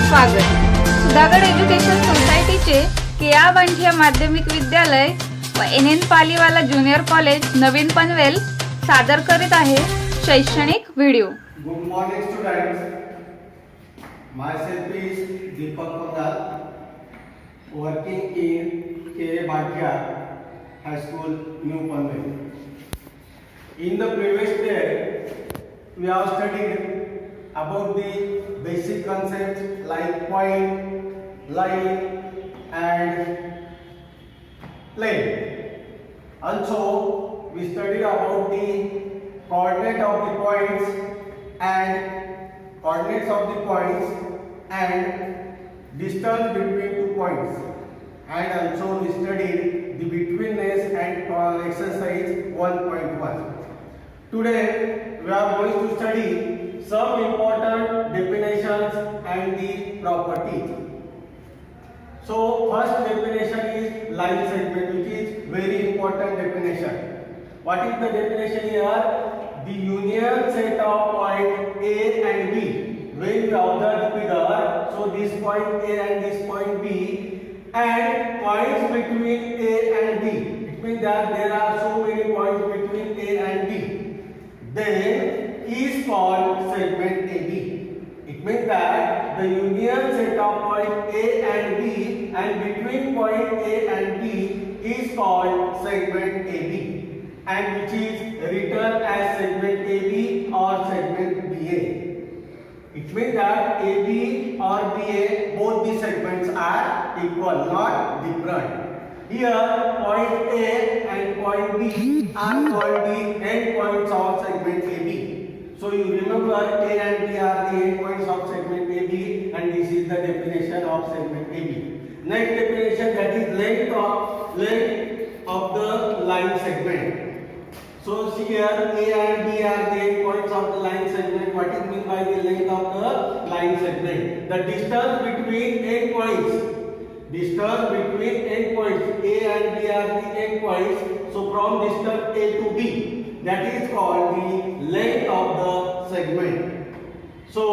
स्वागत। सुधागड एज्युकेशन सोसायटीचे केआ बांठिया माध्यमिक विद्यालय व एन पालीवाला ज्युनियर कॉलेज नवीन पनवेल सादर करीत आहे शैक्षणिक video. Good morning students, myself is Deepak Pangal, working in K. Bhatia High School, New Panvel. In the previous day, we have studied about the basic concepts like point, line, and plane. Also, we studied about the coordinate of the points and coordinates of the points and distance between two points, and also we studied the betweenness and exercise 1.1. Today we are going to study some important definitions and the properties. So first definition is line segment, which is very important definition. What is the definition here? The union set of point A and B. When you observe the figure, so this point A and this point B and points between A and B. It means that there are so many points between A and B. Then is called segment AB. It means that the union set of point A and B and between point A and B is called segment AB, and which is written as segment AB or segment BA. It means that AB or BA, both the segments are equal, not different. Here point A and point B are called the endpoints of segment AB. So you remember A and B are the endpoints of segment AB, and this is the definition of segment AB. Next definition, that is length of the line segment. So see here A and B are the endpoints of the line segment. What is meant by the length of the line segment? The distance between endpoints. Distance between endpoints. A and B are the endpoints. So from distance A to B, that is called the length of the segment. So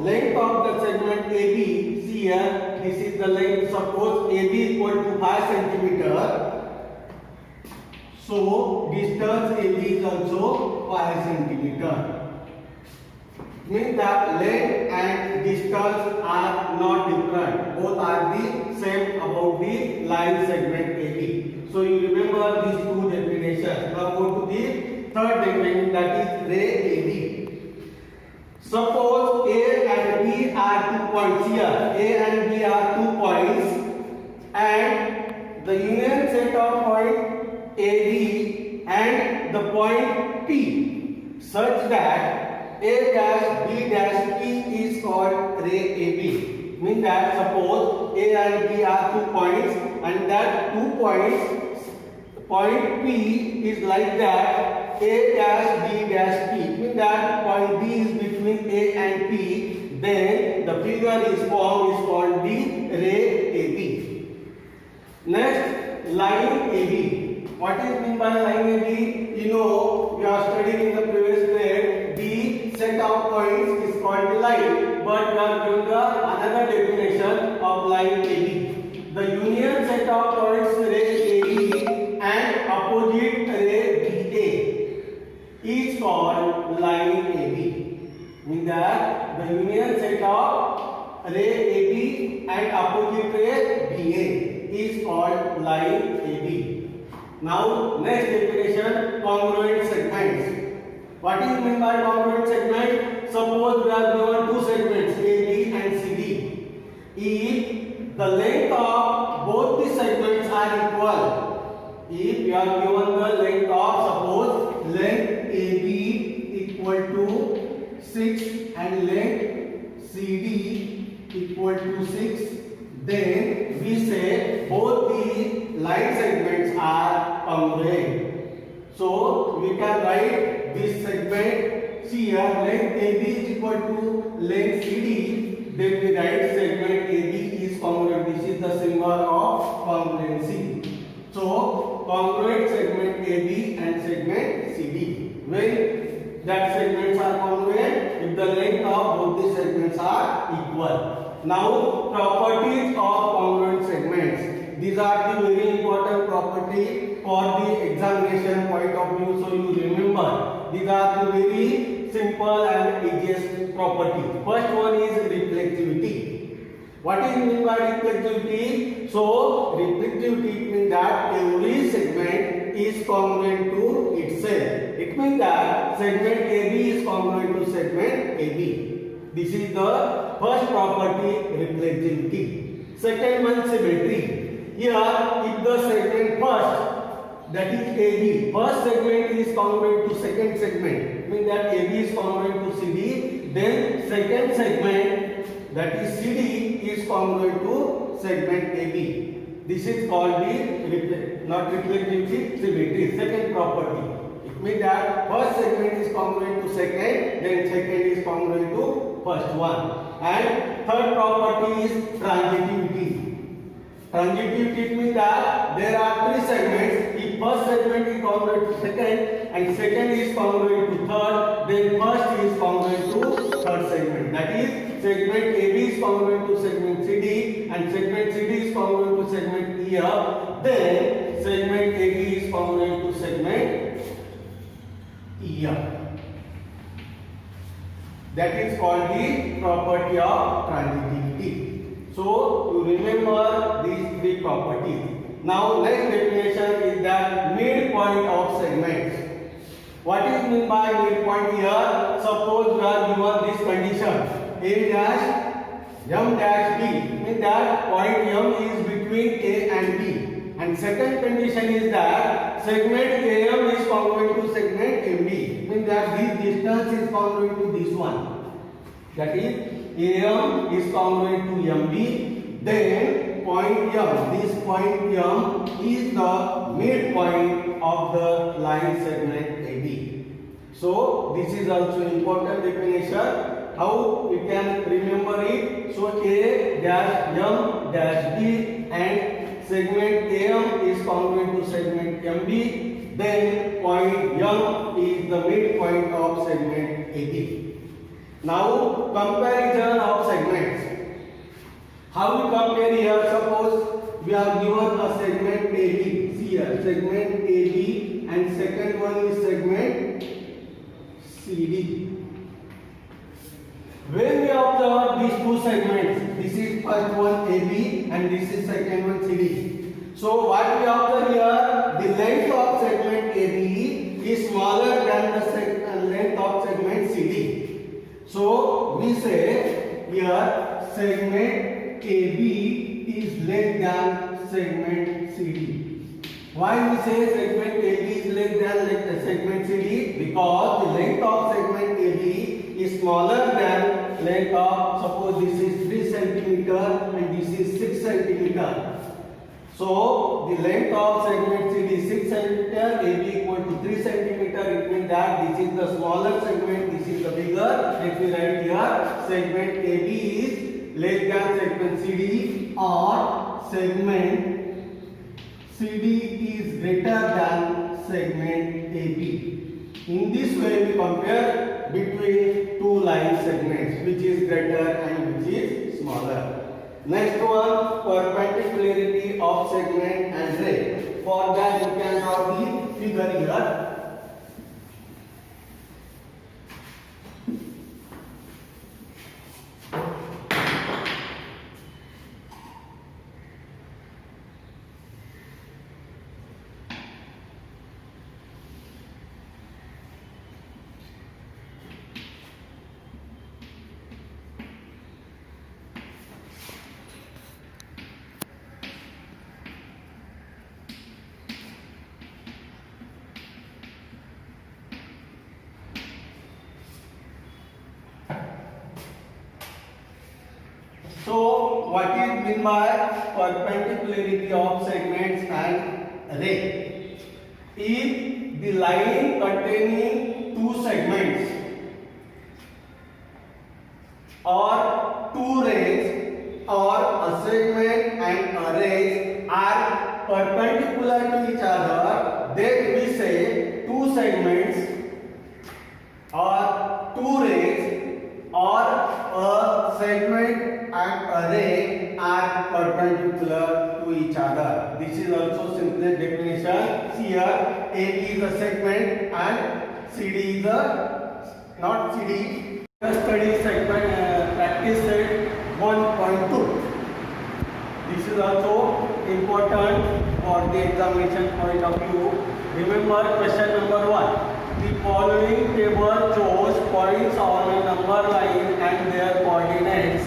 length of the segment AB, see here, this is the length. Suppose AB equal to 5 centimeter. So distance AB is also 5 centimeter. Means that length and distance are not different. Both are the same about the line segment AB. So you remember these two definitions. Now go to the third definition, that is ray AB. Suppose A and B are 2 points here. A and B are 2 points, and the union set of point AB and the point P such that A dash B dash P is called ray AB. Means that suppose A and B are 2 points, and that 2 points, point P is like that, A dash B dash P. Means that point B is between A and P. Then the figure is formed is called the ray AB. Next, line AB. What is meant by line AB? You know, we are studying in the previous grade, the set of points is called the line, but we are given the another definition of line AB. The union set of points ray AB and opposite ray BA is called line AB. Means that the union set of ray AB and opposite ray BA is called line AB. Now next definition, congruent segments. What is meant by congruent segment? Suppose we are given two segments AB and CD. If the length of both the segments are equal, if we are given the length of, suppose length AB equal to 6 and length CD equal to 6, then we say both the line segments are congruent. So we can write this segment, see here length AB is equal to length CD, then we write segment AB is congruent. This is the symbol of congruency. So congruent segment AB and segment CD. When that segments are congruent, if the length of both the segments are equal. Now, properties of congruent segments. These are the very important property for the examination point of view. So you remember, these are the very simple and easiest property. First one is reflectivity. What is meant by reflectivity? So reflectivity means that every segment is congruent to itself. It means that segment AB is congruent to segment AB. This is the first property, reflectivity. Second one, symmetry. Here, if the segment first, that is AB, first segment is congruent to second segment, means that AB is congruent to CD, then second segment, that is CD, is congruent to segment AB. This is called the not reflectivity, symmetry. Second property. It means that first segment is congruent to second, then second is congruent to first one. And third property is transitivity. Transitivity means that there are three segments. If first segment is congruent to second and second is congruent to third, then first is congruent to third segment. That is, segment AB is congruent to segment CD and segment CD is congruent to segment EF. Then segment AB is congruent to segment EF. That is called the property of transitivity. So you remember these three properties. Now next definition is that midpoint of segments. What is meant by midpoint here? Suppose we are given this condition, A dash M dash B, means that point M is between A and B. And second condition is that segment AM is congruent to segment MB, means that this distance is congruent to this one. That is, AM is congruent to MB, then point M, this point M is the midpoint of the line segment AB. So this is also important definition. How we can remember it? So A dash M dash B and segment AM is congruent to segment MB, then point M is the midpoint of segment AB. Now comparison of segments. How we compare here? Suppose we are given a segment AB. See here, segment AB, and second one is segment CD. When we observe these two segments, this is first one AB and this is second one CD. So what we observe here, the length of segment AB is smaller than the length of segment CD. So we say here segment AB is less than segment CD. Why we say segment AB is less than segment CD? Because the length of segment AB is smaller than length of, suppose this is 3 centimeter and this is 6 centimeter. So the length of segment CD is 6 centimeter, AB equal to 3 centimeter. It means that this is the smaller segment, this is the bigger. Let me write here, segment AB is less than segment CD, or segment CD is greater than segment AB. In this way we compare between two line segments, which is greater and which is smaller. Next one, perpendicularity of segment and ray. For that you can draw the figure here. So what is meant by perpendicularity of segments and ray? If the line containing two segments or two rays or a segment and a ray are perpendicular to each other, then we say two segments or two rays or a segment and a question. See here, AB is a segment and CD is a not CD. Study segment practice set 1.2. This is also important for the examination point of view. Remember question number 1. The following table shows points on a number line and their coordinates.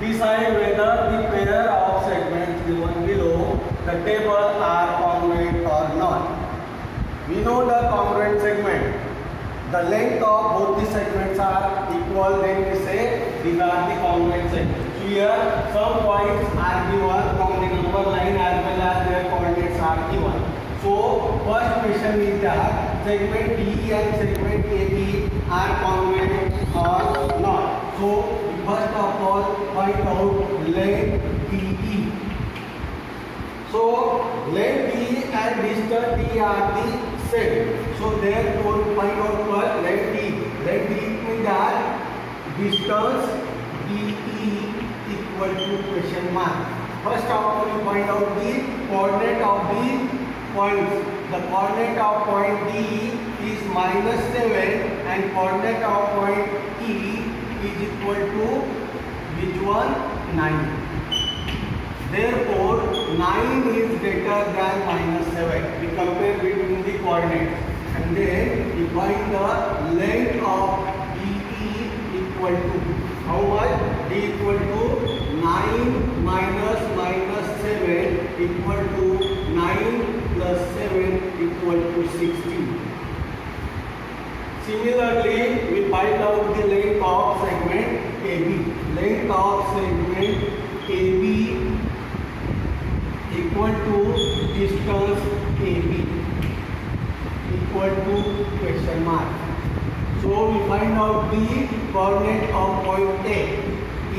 Decide whether the pair of segments given below the table are congruent or not. We know the congruent segment. The length of both the segments are equal, then we say these are the congruent segments. Here some points are given from the number line as well as their coordinates are given. So first question is that segment D and segment AB are congruent or not. So first of all find out length DE. So length D and distance D are the same. So therefore find out first length D. Length D means that distance DE equal to question mark. First of all we find out the coordinate of the points. The coordinate of point D is -7 and coordinate of point E is equal to which one? 9. Therefore 9 is greater than -7. We compare between the coordinates and then we find the length of DE equal to how much? D equal to 9 minus -7 equal to 9 plus 7 equal to 16. Similarly, we find out the length of segment AB. Length of segment AB equal to distance AB equal to question mark. So we find out the coordinate of point A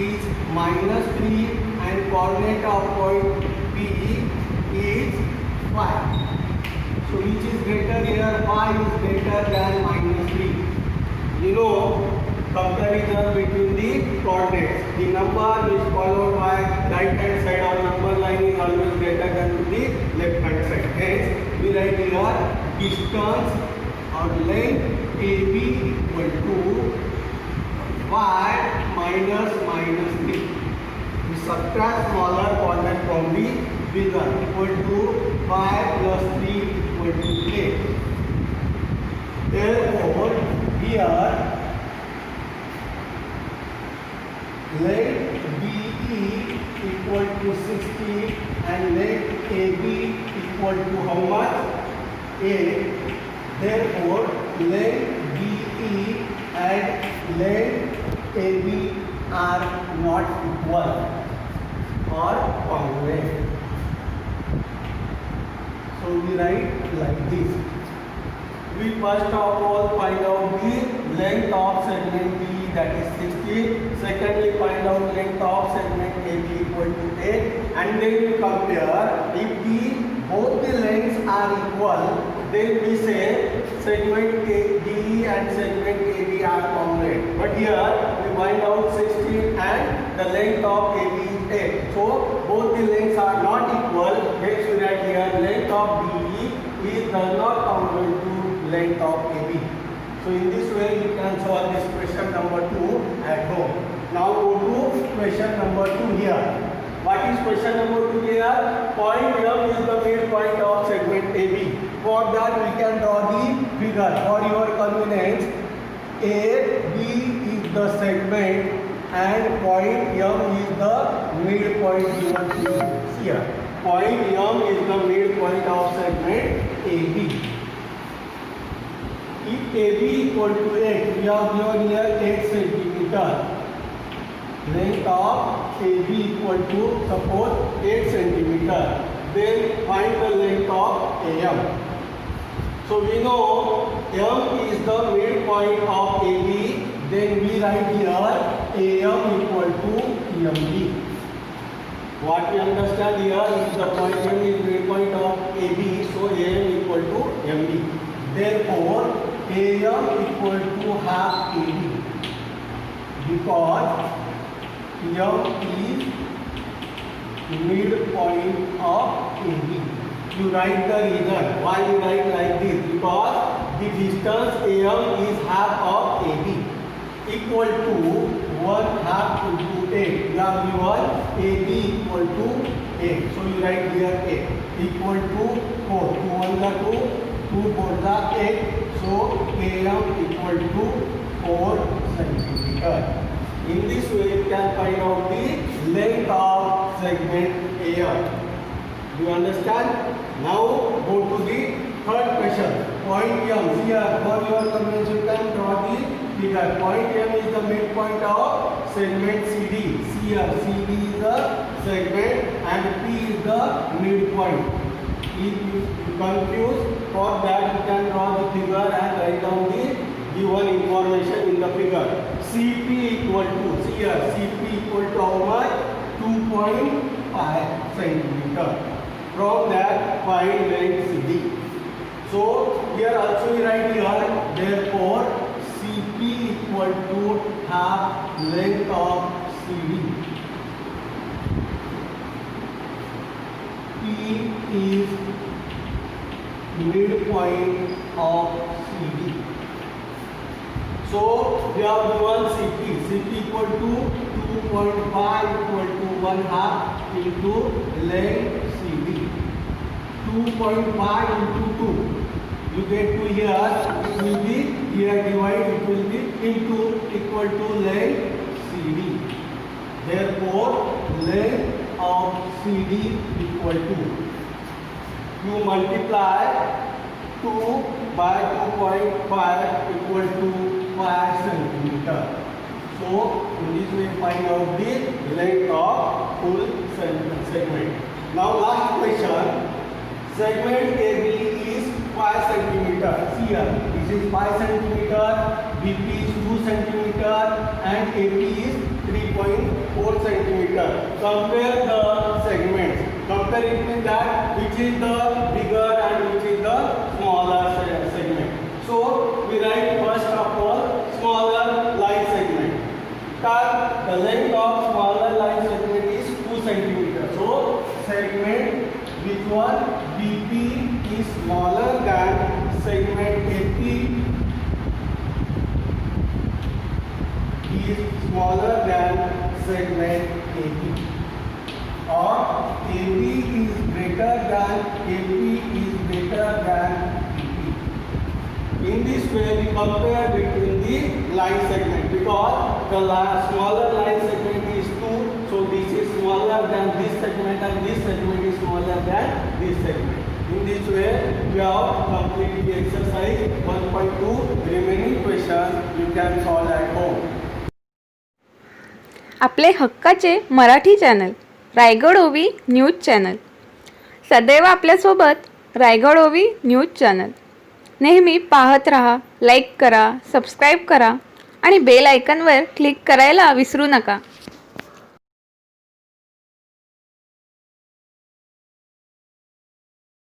is -3 and coordinate of point B is 5. So which is greater here? 5 is greater than -3. You know, comparison between the coordinates. The number is followed by right hand side or number line is always greater than the left hand side. Hence, we write here distance or length AB equal to 5 minus -3. We subtract smaller coordinate from the bigger equal to 5 plus 3 equal to 8. Therefore, here length BE equal to 60 and length AB equal to how much? 8. Therefore, length BE and length AB are not equal or congruent. So we write like this. We first of all find out the length of segment B, that is 60. Secondly, find out length of segment AB equal to 8. And then we compare. If both the lengths are equal, then we say segment DE and segment AB are congruent. But here we find out 16 and the length of AB is 8. So both the lengths are not equal. Hence we write here length of DE is not congruent to length of AB. So in this way you can solve this question number 2 at home. Now go to question number 2 here. What is question number 2 here? Point M is the midpoint of segment AB. For that we can draw the figure. For your convenience, AB is the segment and point M is the midpoint given to you here. Point M is the midpoint of segment AB. If AB equal to 8, we have given here 8 centimeter. Length of AB equal to suppose 8 centimeter. Then find the length of AM. So we know M is the midpoint of AB. Then we write here AM equal to MB. What we understand here is the point M is midpoint of AB. So AM equal to MB. Therefore, AM equal to half AB because M is midpoint of AB. you write the reason. Why you write like this? Because the distance AM is half of AB equal to 1 half into 8. You have given AB equal to 8. So you write here 8 equal to 4. 2 1 the 2, 2 4 the 8. So AM equal to 4 centimeter. In this way you can find out the length of segment AM. Do you understand? Now go to the third question. Point M. Here for your convenience you can draw the figure. Point M is the midpoint of segment CD. Here CD is the segment and P is the midpoint. If you confuse, for that you can draw the figure and write down the given information in the figure. CP equal to, here CP equal to how much? 2.5 centimeter. From that find length CD. So here also we write here, therefore CP equal to half length of CD. P is midpoint of CD. So we have given CP. CP equal to 2.5 equal to 1 half into length CD. 2.5 into 2. You get to here, it will be here divide, it will be into equal to length CD. Therefore, length of CD equal to. You multiply 2 by 2.5 equal to 5 centimeter. So, in this way find out the length of full segment. Now last question. Segment AB is 5 centimeter. See here, this is 5 centimeter, BP is 2 centimeter and AB is 3.4 centimeter. Compare the segments. Compare it with that which is the bigger and which is the smaller segment. So we write first of all smaller line segment. The length of smaller line segment is 2 centimeter. So segment which one BP is smaller than segment AP is smaller than segment AP. Or AB is greater than AP is greater than BP. In this way we compare between the line segment because the smaller line segment is 2, so this is smaller than this segment and this segment is smaller than this segment. In this way we have completed the exercise 1.2. Remaining questions you can solve at home. आपले हक्काचे Marathi channel Raigad ओवी news channel सदैव आपल्यासोबत रायगड ओवी news channel नेहमी पाहत रहा, like करा, सबस्क्राईब करा आणि बेल आयकॉनवर क्लिक करायला विसरू नका.